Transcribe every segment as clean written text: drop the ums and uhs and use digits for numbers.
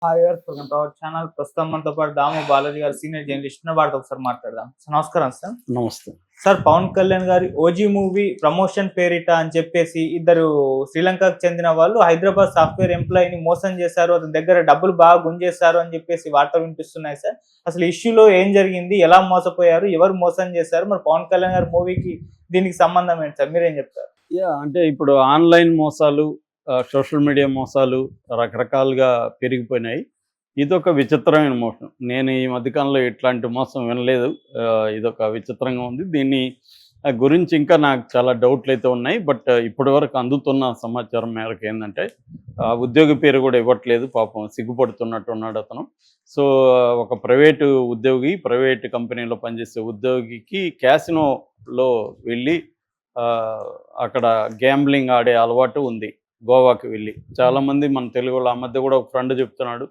Hi viewers, welcome to our channel. ప్రస్తుతం మనతో పాటు దాము బాలాజీ గారు, సీనియర్ జర్నలిస్ట్, వారితో ఒకసారి మాట్లాడదాం. సార్ నమస్కారం. సార్ నమస్తే. సార్, పవన్ కళ్యాణ్ గారి ఓజీ మూవీ ప్రమోషన్ పేరిట అని చెప్పేసి ఇద్దరు శ్రీలంకకు చెందిన వాళ్ళు హైదరాబాద్ సాఫ్ట్వేర్ ఎంప్లాయీని మోసం చేశారు, అతని దగ్గర డబ్బులు బాగా గుంజేశారు అని చెప్పేసి వార్తలు వినిపిస్తున్నాయి. సార్, అసలు ఇష్యూలో ఏం జరిగింది, ఎలా మోసపోయారు, ఎవరు మోసం చేశారు, మరి పవన్ కళ్యాణ్ గారి మూవీకి దీనికి సంబంధం ఏంటి సార్, మీరేం చెప్తారు? అంటే ఇప్పుడు ఆన్లైన్ మోసాలు, సోషల్ మీడియా మోసాలు రకరకాలుగా పెరిగిపోయినాయి. ఇదొక విచిత్రమైన మోసం. నేను ఈ మధ్యకాలంలో ఇట్లాంటి మోసం వినలేదు. ఇదొక విచిత్రంగా ఉంది. దీన్ని గురించి ఇంకా నాకు చాలా డౌట్లు అయితే ఉన్నాయి. బట్ ఇప్పటి వరకు అందుతున్న సమాచారం మేరకు ఏంటంటే ఉద్యోగి పేరు కూడా ఇవ్వట్లేదు. పాపం సిగ్గుపడుతున్నట్టు ఉన్నాడు అతను. సో ఒక ప్రైవేటు ఉద్యోగి, ప్రైవేట్ కంపెనీలో పనిచేసే ఉద్యోగికి క్యాసినోలో వెళ్ళి అక్కడ గ్యాంబ్లింగ్ ఆడే అలవాటు ఉంది. గోవాకి వెళ్ళి చాలామంది మన తెలుగు వాళ్ళు, ఆ మధ్య కూడా ఒక ఫ్రెండ్ చెప్తున్నాడు,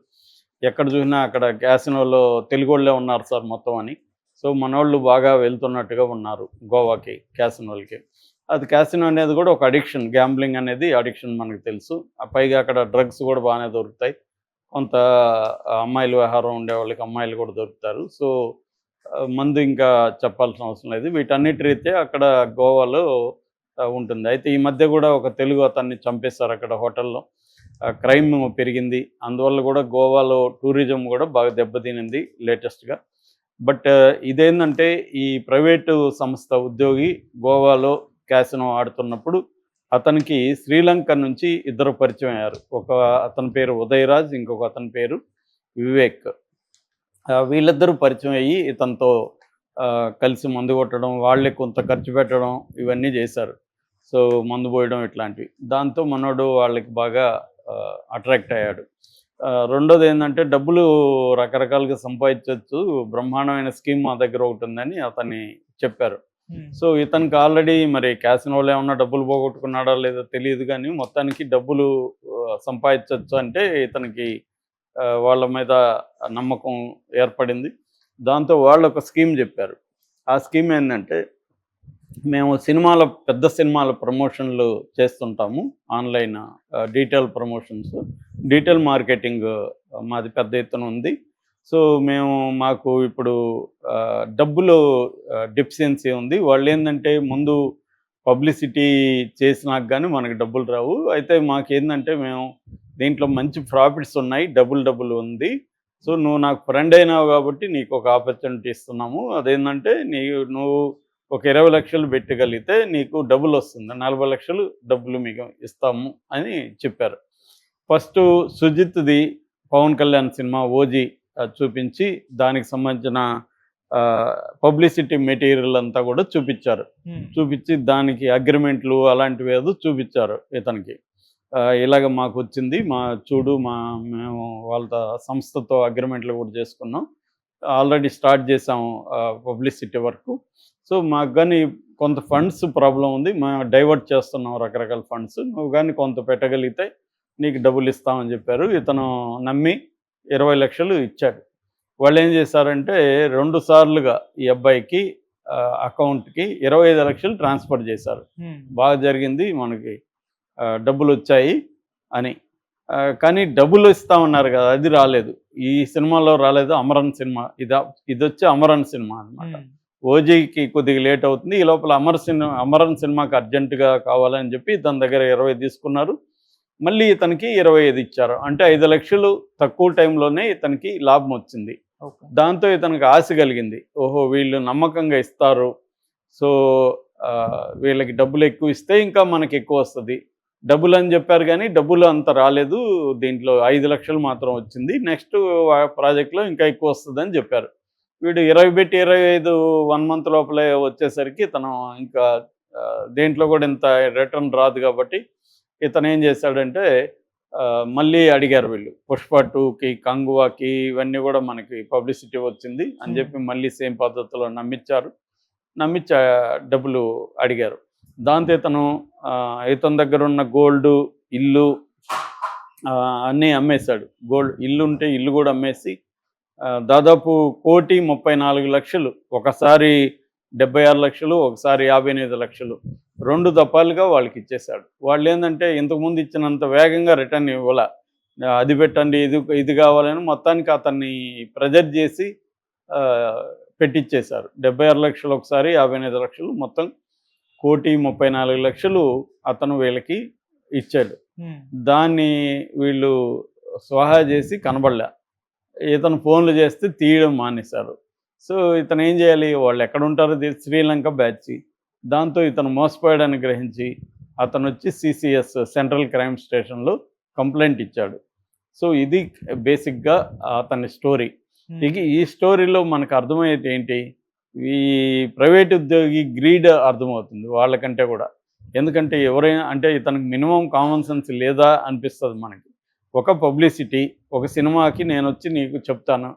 ఎక్కడ చూసినా అక్కడ క్యాసినోలో తెలుగు వాళ్ళే ఉన్నారు సార్ మొత్తం అని. సో మనోళ్ళు బాగా వెళ్తున్నట్టుగా ఉన్నారు గోవాకి, క్యాసినోలకి. అది క్యాసినో అనేది కూడా ఒక అడిక్షన్. గ్యాంబ్లింగ్ అనేది అడిక్షన్ మనకు తెలుసు. పైగా అక్కడ డ్రగ్స్ కూడా బాగానే దొరుకుతాయి. కొంత అమ్మాయిల వ్యవహారం ఉండే వాళ్ళకి అమ్మాయిలు కూడా దొరుకుతారు. సో మందు ఇంకా చెప్పాల్సిన అవసరం లేదు. వీటన్నిటి రీత్యా అక్కడ గోవాలో ఉంటుంది. అయితే ఈ మధ్య కూడా ఒక తెలుగు అతన్ని చంపేశారు అక్కడ హోటల్లో. క్రైమ్ పెరిగింది. అందువల్ల కూడా గోవాలో టూరిజం కూడా బాగా దెబ్బతినింది లేటెస్ట్గా. బట్ ఇదేంటంటే ఈ ప్రైవేటు సంస్థ ఉద్యోగి గోవాలో క్యాసినో ఆడుతున్నప్పుడు అతనికి శ్రీలంక నుంచి ఇద్దరు పరిచయం అయ్యారు. ఒక అతని పేరు ఉదయరాజ్, ఇంకొక అతని పేరు వివేక్. వీళ్ళిద్దరూ పరిచయం అయ్యి ఇతనితో కలిసి మందు కొట్టడం, వాళ్ళే కొంత ఖర్చు పెట్టడం, ఇవన్నీ చేశారు. సో మందు పోయడం ఇట్లాంటివి. దాంతో మనోడు వాళ్ళకి బాగా అట్రాక్ట్ అయ్యాడు. రెండోది ఏంటంటే డబ్బులు రకరకాలుగా సంపాదించవచ్చు, బ్రహ్మాండమైన స్కీమ్ మా దగ్గర ఒకటి ఉందని అతన్ని చెప్పారు. సో ఇతనికి ఆల్రెడీ మరి క్యాసినోలో ఏమన్నా డబ్బులు పోగొట్టుకున్నాడా లేదో తెలియదు, కానీ మొత్తానికి డబ్బులు సంపాదించవచ్చు అంటే ఇతనికి వాళ్ళ మీద నమ్మకం ఏర్పడింది. దాంతో వాళ్ళు ఒక స్కీమ్ చెప్పారు. ఆ స్కీమ్ ఏంటంటే, మేము పెద్ద సినిమాల ప్రమోషన్లు చేస్తుంటాము, online detail promotions, detail marketing మాది పెద్ద ఎత్తున ఉంది. సో మాకు ఇప్పుడు డబ్బులు డెఫిషియన్సీ ఉంది. వాళ్ళు ఏంటంటే ముందు పబ్లిసిటీ చేసినాక కానీ మనకు డబ్బులు రావు. అయితే మాకేందంటే మేము దీంట్లో మంచి ప్రాఫిట్స్ ఉన్నాయి, డబ్బులు ఉంది. సో నువ్వు నాకు ఫ్రెండ్ అయినావు కాబట్టి నీకు ఒక ఆపర్చునిటీ ఇస్తున్నాము. అదేంటంటే నువ్వు ఒక 20 లక్షలు పెట్టగలిగితే నీకు డబ్బులు వస్తుంది, 40 లక్షలు డబ్బులు మీకు ఇస్తాము అని చెప్పారు. ఫస్ట్ సుజిత్ది పవన్ కళ్యాణ్ సినిమా ఓజీ చూపించి దానికి సంబంధించిన పబ్లిసిటీ మెటీరియల్ అంతా కూడా చూపించి దానికి అగ్రిమెంట్లు అలాంటివి ఏదో చూపించారు ఇతనికి. ఇలాగ మాకు వచ్చింది, మేము వాళ్ళ సంస్థతో అగ్రిమెంట్లు కూడా చేసుకున్నాం, ఆల్రెడీ స్టార్ట్ చేసాము పబ్లిసిటీ వర్క్. సో మాకు కానీ కొంత ఫండ్స్ ప్రాబ్లం ఉంది, మేము డైవర్ట్ చేస్తున్నాం రకరకాల ఫండ్స్, నువ్వు కానీ కొంత పెట్టగలిగితే నీకు డబ్బులు ఇస్తామని చెప్పారు. ఇతను నమ్మి 20 లక్షలు ఇచ్చాడు. వాళ్ళు ఏం చేశారంటే 2 సార్లుగా ఈ అబ్బాయికి అకౌంట్కి 25 లక్షలు ట్రాన్స్ఫర్ చేశారు. బాగా జరిగింది, మనకి డబ్బులు వచ్చాయి అని. కానీ డబ్బులు ఇస్తామన్నారు కదా, అది రాలేదు. ఈ సినిమాలో రాలేదు. అమరన్ సినిమా ఇది వచ్చి అమరన్ సినిమా అనమాట. ఓజీకి కొద్దిగా లేట్ అవుతుంది. ఈ లోపల అమరన్ సినిమాకి అర్జెంటుగా కావాలని చెప్పి తన దగ్గర 20 తీసుకున్నారు. మళ్ళీ ఇతనికి 25 ఇచ్చారు. అంటే 5 లక్షలు తక్కువ టైంలోనే ఇతనికి లాభం వచ్చింది. దాంతో ఇతనికి ఆశ కలిగింది, ఓహో వీళ్ళు నమ్మకంగా ఇస్తారు, సో వీళ్ళకి డబ్బులు ఎక్కువ ఇస్తే ఇంకా మనకి ఎక్కువ వస్తుంది. డబ్బులు అని చెప్పారు కానీ డబ్బులు అంత రాలేదు, దీంట్లో 5 లక్షలు మాత్రం వచ్చింది, నెక్స్ట్ ప్రాజెక్ట్లో ఇంకా ఎక్కువ వస్తుందని చెప్పారు. వీడు 20 పెట్టి 25 1 మంత్ లోపలే వచ్చేసరికి తను ఇంకా దేంట్లో కూడా ఇంత రిటర్న్ రాదు కాబట్టి ఇతను ఏం చేశాడంటే మళ్ళీ అడిగారు వీళ్ళు, పుష్ప 2కి, కంగువాకి, ఇవన్నీ కూడా మనకి పబ్లిసిటీ వచ్చింది అని చెప్పి మళ్ళీ సేమ్ పద్ధతిలో నమ్మించి డబ్బులు అడిగారు. దాంతో ఇతని దగ్గర ఉన్న గోల్డ్, ఇల్లు అన్నీ అమ్మేశాడు. ఇల్లు ఉంటే ఇల్లు కూడా అమ్మేసి దాదాపు 1,34,00,000, ఒకసారి 76 లక్షలు, ఒకసారి 58 లక్షలు, 2 దఫాలుగా వాళ్ళకి ఇచ్చేశాడు. వాళ్ళు ఏంటంటే ఇంతకుముందు ఇచ్చినంత వేగంగా రిటర్న్ ఇవ్వాల. అది పెట్టండి, ఇది కావాలని మొత్తానికి అతన్ని ప్రెజర్ చేసి ఆ, పెట్టించేశారు. 76 లక్షలు ఒకసారి, 55 లక్షలు, మొత్తం 1,34,00,000 అతను వీళ్ళకి ఇచ్చాడు. దాన్ని వీళ్ళు స్వాహా చేసి కనబడలే. ఇతను ఫోన్లు చేస్తే తీయడం మానేశారు. సో ఇతను ఏం చేయాలి, వాళ్ళు ఎక్కడ ఉంటారో శ్రీలంక బ్యాచ్. దాంతో ఇతను మోసపోయాడని గ్రహించి అతను వచ్చి సిసిఎస్ సెంట్రల్ క్రైమ్ స్టేషన్లో కంప్లైంట్ ఇచ్చాడు. సో ఇది బేసిక్గా అతని స్టోరీ. ఇక ఈ స్టోరీలో మనకు అర్థమయ్యేది ఏంటి, ఈ ప్రైవేట్ ఉద్యోగి గ్రీడ్ అర్థమవుతుంది వాళ్ళకంటే కూడా. ఎందుకంటే ఎవరైనా అంటే ఇతనికి మినిమం కామన్ సెన్స్ లేదా అనిపిస్తుంది మనకి. ఒక పబ్లిసిటీ, ఒక సినిమాకి నేను వచ్చి నీకు చెప్తాను,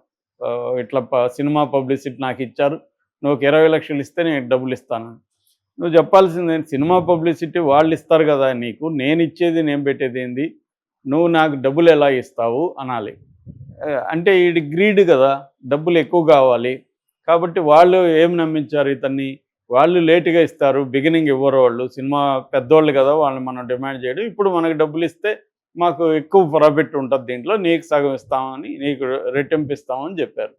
ఇట్లా సినిమా పబ్లిసిటీ నాకు ఇచ్చారు, నువ్వు 20 లక్షలు ఇస్తే నేను డబ్బులు ఇస్తాను. నువ్వు చెప్పాల్సిందే, సినిమా పబ్లిసిటీ వాళ్ళు ఇస్తారు కదా నీకు, నేను ఇచ్చేది నేను పెట్టేది ఏంది, నువ్వు నాకు డబ్బులు ఎలా ఇస్తావు అనాలి. అంటే ఇది గ్రీడ్ కదా, డబ్బులు ఎక్కువ కావాలి కాబట్టి వాళ్ళు ఏం నమ్మించారు ఇతన్ని, వాళ్ళు లేటుగా ఇస్తారు, బిగినింగ్ ఇవ్వరు వాళ్ళు, సినిమా పెద్దోళ్ళు కదా, వాళ్ళని మనం డిమాండ్ చేయడం, ఇప్పుడు మనకు డబ్బులు ఇస్తే మాకు ఎక్కువ ప్రాఫిట్ ఉంటుంది దీంట్లో, నీకు సగం ఇస్తామని, నీకు రెట్టింపు ఇస్తామని చెప్పారు.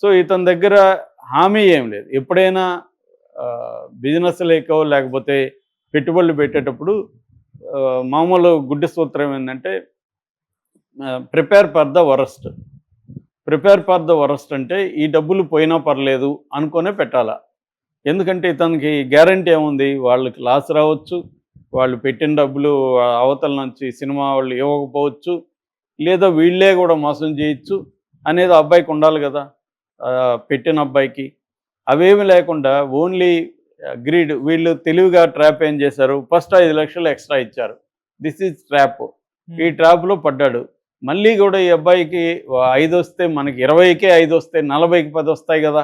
సో ఇతని దగ్గర హామీ ఏం లేదు. ఎప్పుడైనా బిజినెస్ లేకో లేకపోతే పెట్టుబడులు పెట్టేటప్పుడు మామూలు గుడ్డి సూత్రం ఏంటంటే prepare for the worst. Prepare for the worst అంటే ఈ డబ్బులు పోయినా పర్లేదు అనుకునే పెట్టాలా. ఎందుకంటే ఇతనికి గ్యారంటీ ఏముంది, వాళ్ళకి లాస్ రావచ్చు, వాళ్ళు పెట్టిన డబ్బులు అవతల నుంచి సినిమా వాళ్ళు ఇవ్వకపోవచ్చు, లేదా వీళ్ళే కూడా మోసం చేయొచ్చు అనేది అబ్బాయికి ఉండాలి కదా, పెట్టిన అబ్బాయికి. అవేమి లేకుండా ఓన్లీ గ్రీడ్. వీళ్ళు తెలివిగా ట్రాప్ ఏం చేశారు, ఫస్ట్ 5 లక్షలు ఎక్స్ట్రా ఇచ్చారు, దిస్ ఈజ్ ట్రాప్. ఈ ట్రాప్లో పడ్డాడు. మళ్ళీ కూడా ఈ అబ్బాయికి 5 వస్తే మనకి 20కే 5 వస్తే 40కి 10 వస్తాయి కదా,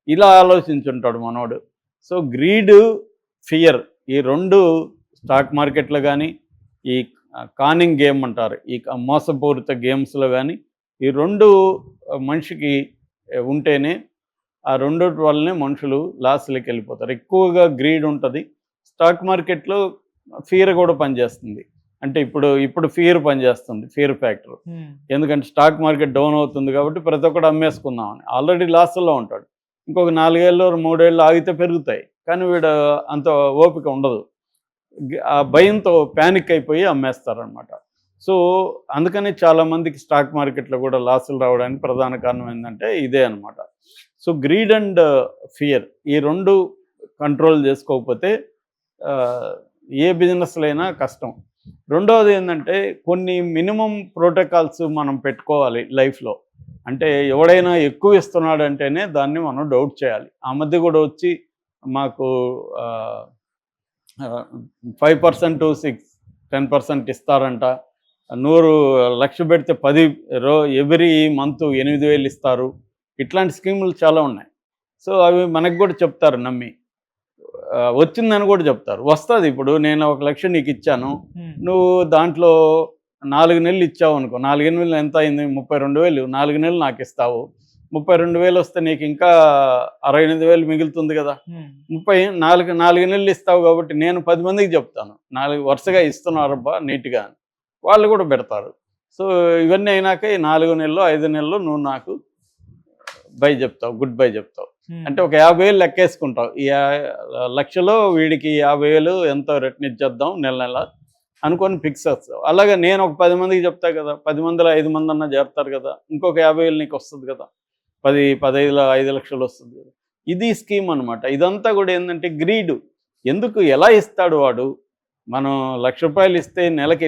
ఇలా ఆలోచించుంటాడు మనోడు. సో గ్రీడ్, ఫియర్, ఈ రెండు స్టాక్ మార్కెట్లో కానీ, ఈ కానింగ్ గేమ్ అంటారు, ఈ మోసపూరిత గేమ్స్లో కానీ, ఈ రెండు మనిషికి ఉంటేనే ఆ రెండోటి వల్లనే మనుషులు లాస్లోకి వెళ్ళిపోతారు. ఎక్కువగా గ్రీడ్ ఉంటుంది. స్టాక్ మార్కెట్లో ఫియర్ కూడా పనిచేస్తుంది. అంటే ఇప్పుడు ఫియర్ పనిచేస్తుంది, ఫియర్ ఫ్యాక్టర్. ఎందుకంటే స్టాక్ మార్కెట్ డౌన్ అవుతుంది కాబట్టి ప్రతి ఒక్కటి అమ్మేసుకుందామని, ఆల్రెడీ లాస్లో ఉంటాడు. ఇంకొక 4 ఏళ్ళు 3 ఏళ్ళు ఆగితే పెరుగుతాయి, కానీ వీడు అంత ఓపిక ఉండదు. ఆ భయంతో ప్యానిక్ అయిపోయి అమ్మేస్తారనమాట. సో అందుకని చాలామందికి స్టాక్ మార్కెట్లో కూడా లాసులు రావడానికి ప్రధాన కారణం ఏంటంటే ఇదే అనమాట. సో గ్రీడ్ అండ్ ఫియర్, ఈ రెండు కంట్రోల్ చేసుకోకపోతే ఏ బిజినెస్లో అయినా కష్టం. రెండవది ఏంటంటే కొన్ని మినిమం ప్రోటోకాల్స్ మనం పెట్టుకోవాలి లైఫ్లో. అంటే ఎవడైనా ఎక్కువ ఇస్తున్నాడంటేనే దాన్ని మనం డౌట్ చేయాలి. ఆ మధ్య కూడా వచ్చి మాకు 5% to 10% ఇస్తారంట, 100 లక్ష పెడితే 10 ఎవ్రీ మంత్ 8,000 ఇస్తారు, ఇట్లాంటి స్కీములు చాలా ఉన్నాయి. సో అవి మనకు కూడా చెప్తారు నమ్మి, వచ్చిందని కూడా చెప్తారు. వస్తుంది. ఇప్పుడు నేను 1 లక్ష నీకు ఇచ్చాను, నువ్వు దాంట్లో 4 నెలలు ఇచ్చావు అనుకో, 4 నెలలు ఎంత అయింది, 32,000, 4 నెలలు నాకు ఇస్తావు, 32,000 వస్తే నీకు ఇంకా 68,000 మిగులుతుంది కదా. 4 నెలలు ఇస్తావు కాబట్టి నేను 10 మందికి చెప్తాను, 4 వరుసగా ఇస్తున్నారబ్బా నీట్గా అని, వాళ్ళు కూడా పెడతారు. సో ఇవన్నీ అయినాక ఈ 4 నెలలు 5 నెలలు నువ్వు నాకు బై చెప్తావు, గుడ్ బై చెప్తావు. అంటే ఒక 50,000 లెక్కేసుకుంటావు, ఈ లక్షలో వీడికి 50,000 ఎంతో రిటర్న్ ఇచ్చేద్దాం నెల నెల అనుకొని ఫిక్స్ చేస్తావు. అలాగే నేను ఒక 10 మందికి చెప్తా కదా, 10 మందిలో 5 మంది అన్నా చేరుతారు కదా, ఇంకొక 50,000 నీకు వస్తుంది కదా, 15 5 లక్షలు వస్తుంది కదా. ఇది స్కీమ్ అనమాట. ఇదంతా కూడా ఏంటంటే గ్రీడు. ఎందుకు, ఎలా ఇస్తాడు వాడు, మనం ₹1,00,000 ఇస్తే నెలకి